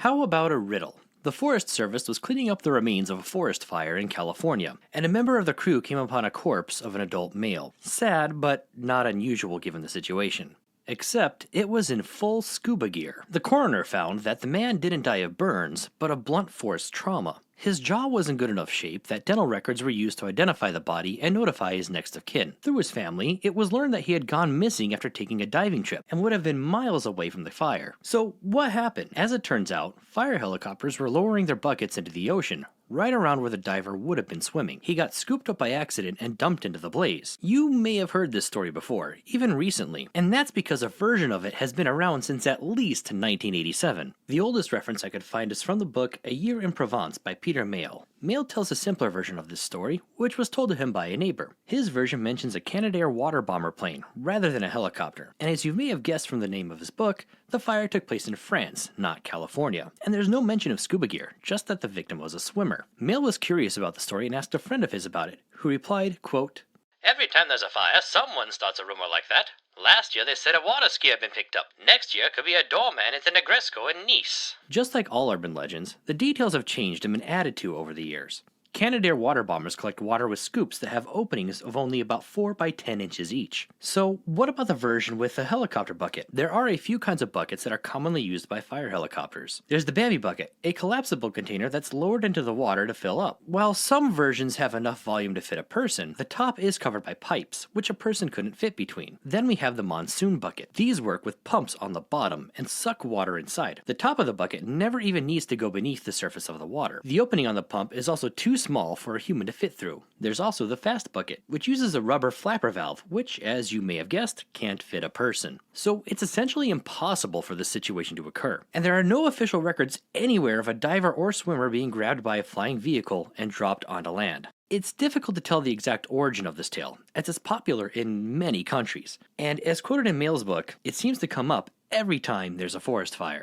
How about a riddle? The Forest Service was cleaning up the remains of a forest fire in California, and a member of the crew came upon a corpse of an adult male. Sad, but not unusual given the situation. Except it was in full scuba gear. The coroner found that the man didn't die of burns, but of blunt force trauma. His jaw was in good enough shape that dental records were used to identify the body and notify his next of kin. Through his family, it was learned that he had gone missing after taking a diving trip and would have been miles away from the fire. So what happened? As it turns out, fire helicopters were lowering their buckets into the ocean, right around where the diver would have been swimming. He got scooped up by accident and dumped into the blaze. You may have heard this story before, even recently, and that's because a version of it has been around since at least 1987. The oldest reference I could find is from the book A Year in Provence by Peter Mayle. Mayle tells a simpler version of this story, which was told to him by a neighbor. His version mentions a Canadair water bomber plane, rather than a helicopter, and as you may have guessed from the name of his book, the fire took place in France, not California, and there's no mention of scuba gear, just that the victim was a swimmer. Mayle was curious about the story and asked a friend of his about it, who replied, quote, "Every time there's a fire, someone starts a rumor like that. Last year they said a water ski had been picked up. Next year could be a doorman at the Negresco in Nice." Just like all urban legends, the details have changed and been added to over the years. Canadair water bombers collect water with scoops that have openings of only about 4 by 10 inches each. So what about the version with a helicopter bucket? There are a few kinds of buckets that are commonly used by fire helicopters. There's the Bambi bucket, a collapsible container that's lowered into the water to fill up. While some versions have enough volume to fit a person, the top is covered by pipes, which a person couldn't fit between. Then we have the monsoon bucket. These work with pumps on the bottom and suck water inside. The top of the bucket never even needs to go beneath the surface of the water. The opening on the pump is also too small for a human to fit through. There's also the fast bucket, which uses a rubber flapper valve, which, as you may have guessed, can't fit a person. So it's essentially impossible for this situation to occur. And there are no official records anywhere of a diver or swimmer being grabbed by a flying vehicle and dropped onto land. It's difficult to tell the exact origin of this tale, as it's popular in many countries. And as quoted in Mayle's book, it seems to come up every time there's a forest fire.